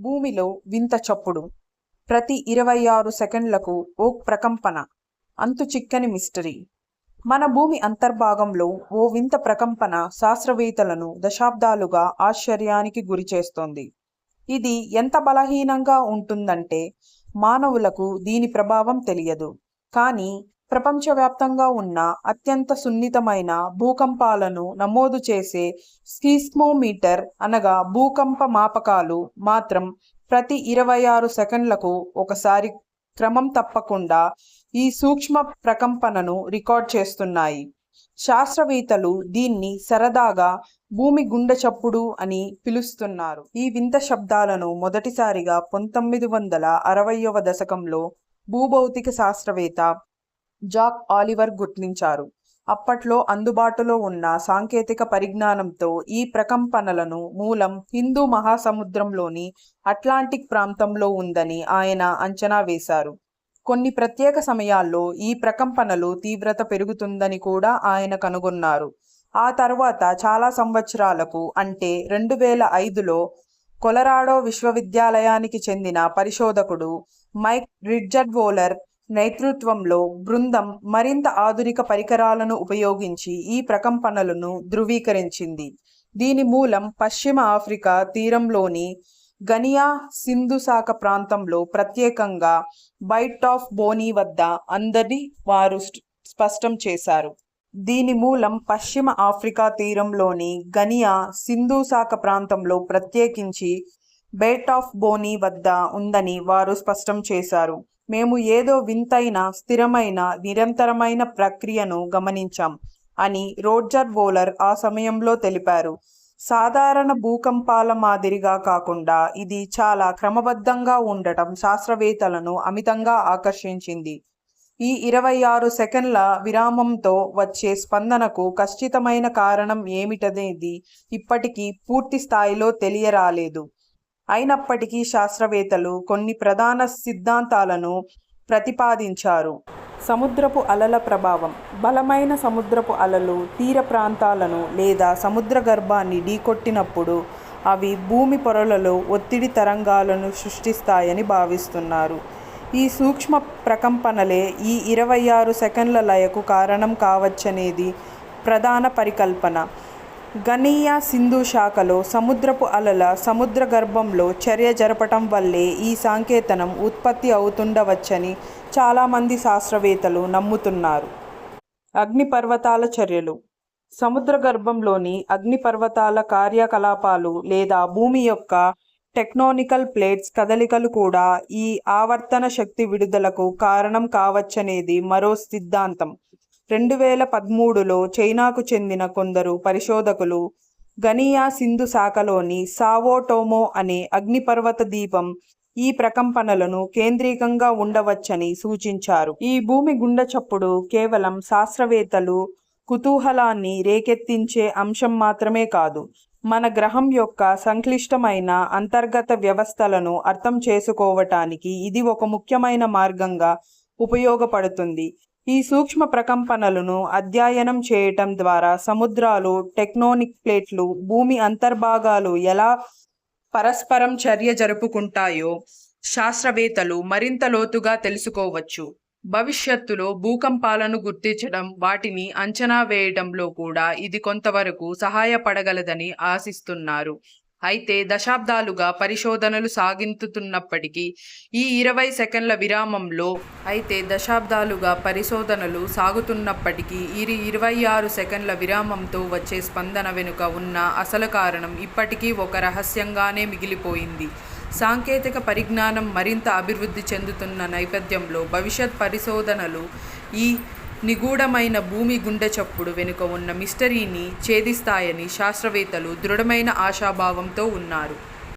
భూమిలో వింత చప్పుడు. ప్రతి 26 సెకండ్లకు ఓ ప్రకంపన. అంతుచిక్కని మిస్టరీ. మన భూమి అంతర్భాగంలో ఓ వింత ప్రకంపన శాస్త్రవేత్తలను దశాబ్దాలుగా ఆశ్చర్యానికి గురిచేస్తోంది. ఇది ఎంత బలహీనంగా ఉంటుందంటే మానవులకు దీని ప్రభావం తెలియదు. కానీ ప్రపంచవ్యాప్తంగా ఉన్న అత్యంత సున్నితమైన భూకంపాలను నమోదు చేసే సీస్మోమీటర్ అనగా భూకంప మాపకాలు మాత్రం ప్రతి 26 సెకండ్లకు ఒకసారి క్రమం తప్పకుండా ఈ సూక్ష్మ ప్రకంపనను రికార్డ్ చేస్తున్నాయి. శాస్త్రవేత్తలు దీన్ని సరదాగా భూమి గుండె చప్పుడు అని పిలుస్తున్నారు. ఈ వింత శబ్దాలను మొదటిసారిగా 1960వ దశకంలో భూభౌతిక శాస్త్రవేత్త జాక్ ఆలివర్ గుర్తించారు. అప్పట్లో అందుబాటులో ఉన్న సాంకేతిక పరిజ్ఞానంతో ఈ ప్రకంపనలను మూలం హిందూ మహాసముద్రంలోని అట్లాంటిక్ ప్రాంతంలో ఉందని ఆయన అంచనా వేశారు. కొన్ని ప్రత్యేక సమయాల్లో ఈ ప్రకంపనలు తీవ్రత పెరుగుతుందని కూడా ఆయన కనుగొన్నారు. ఆ తర్వాత చాలా సంవత్సరాలకు అంటే 2005లో కొలరాడో విశ్వవిద్యాలయానికి చెందిన పరిశోధకుడు మైక్ రిడ్జర్వోలర్ నేతృత్వంలో బృందం మరింత ఆధునిక పరికరాలను ఉపయోగించి ఈ ప్రకంపనలను ధృవీకరించింది. దీని మూలం పశ్చిమ ఆఫ్రికా తీరంలోని గనియా సింధుశాఖ ప్రాంతంలో ప్రత్యేకంగా బైట్ ఆఫ్ బోనీ వద్ద అందని వారు స్పష్టం చేశారు. దీని మూలం పశ్చిమ ఆఫ్రికా తీరంలోని గనియా సింధుశాఖ ప్రాంతంలో ప్రత్యేకించి బైట్ ఆఫ్ బోనీ వద్ద ఉందని వారు స్పష్టం చేశారు. మేము ఏదో వింతైన స్థిరమైన నిరంతరమైన ప్రక్రియను గమనించాం అని రోడ్జర్వోలర్ ఆ సమయంలో తెలిపారు. సాధారణ భూకంపాల మాదిరిగా కాకుండా ఇది చాలా క్రమబద్ధంగా ఉండటం శాస్త్రవేత్తలను అమితంగా ఆకర్షించింది. ఈ 26 సెకండ్ల విరామంతో వచ్చే స్పందనకు ఖచ్చితమైన కారణం ఏమిటనేది ఇప్పటికీ పూర్తి స్థాయిలో తెలియరాలేదు. అయినప్పటికీ శాస్త్రవేత్తలు కొన్ని ప్రధాన సిద్ధాంతాలను ప్రతిపాదించారు. సముద్రపు అలల ప్రభావం. బలమైన సముద్రపు అలలు తీర ప్రాంతాలను లేదా సముద్ర గర్భాన్ని ఢీకొట్టినప్పుడు అవి భూమి పొరలలో ఒత్తిడి తరంగాలను సృష్టిస్తాయని భావిస్తున్నారు. ఈ సూక్ష్మ ప్రకంపనలే ఈ 26 సెకండ్ల లయకు కారణం కావచ్చనేది ప్రధాన పరికల్పన. గనియా సింధు శాఖలో సముద్రపు అలల సముద్ర గర్భంలో చర్య జరపటం వల్లే ఈ సంకేతనం ఉత్పత్తి అవుతుండవచ్చని చాలామంది శాస్త్రవేత్తలు నమ్ముతున్నారు. అగ్నిపర్వతాల చర్యలు. సముద్ర గర్భంలోని అగ్నిపర్వతాల కార్యకలాపాలు లేదా భూమి యొక్క టెక్టోనికల్ ప్లేట్స్ కదలికలు కూడా ఈ ఆవర్తన శక్తి విడుదలకు కారణం కావచ్చనేది మరో సిద్ధాంతం. 2013లో చైనాకు చెందిన కొందరు పరిశోధకులు గనియా సింధు శాఖలోని సావో టోమో అనే అగ్నిపర్వత ద్వీపం ఈ ప్రకంపనలను కేంద్రీకంగా ఉండవచ్చని సూచించారు. ఈ భూమి గుండె చప్పుడు కేవలం శాస్త్రవేత్తలు కుతూహలాన్ని రేకెత్తించే అంశం మాత్రమే కాదు, మన గ్రహం యొక్క సంక్లిష్టమైన అంతర్గత వ్యవస్థలను అర్థం చేసుకోవటానికి ఇది ఒక ముఖ్యమైన మార్గంగా ఉపయోగపడుతుంది. ఈ సూక్ష్మ ప్రకంపనలను అధ్యయనం చేయటం ద్వారా సముద్రాలు, టెక్టోనిక్ ప్లేట్లు, భూమి అంతర్భాగాలు ఎలా పరస్పరం చర్య జరుపుకుంటాయో శాస్త్రవేత్తలు మరింత లోతుగా తెలుసుకోవచ్చు. భవిష్యత్తులో భూకంపాలను గుర్తించడం, వాటిని అంచనా వేయడంలో కూడా ఇది కొంతవరకు సహాయపడగలదని ఆశిస్తున్నారు. అయితే దశాబ్దాలుగా పరిశోధనలు సాగింతున్నప్పటికీ ఈ 20 సెకండ్ల విరామంలో ఈ 26 సెకండ్ల విరామంతో వచ్చే స్పందన వెనుక ఉన్న అసలు కారణం ఇప్పటికీ ఒక రహస్యంగానే మిగిలిపోయింది. సాంకేతిక పరిజ్ఞానం మరింత అభివృద్ధి చెందుతున్న నేపథ్యంలో భవిష్యత్ పరిశోధనలు ఈ నిగూఢమైన భూమి గుండె చప్పుడు వెనుక ఉన్న మిస్టరీని ఛేదిస్తాయని శాస్త్రవేత్తలు దృఢమైన ఆశాభావంతో ఉన్నారు.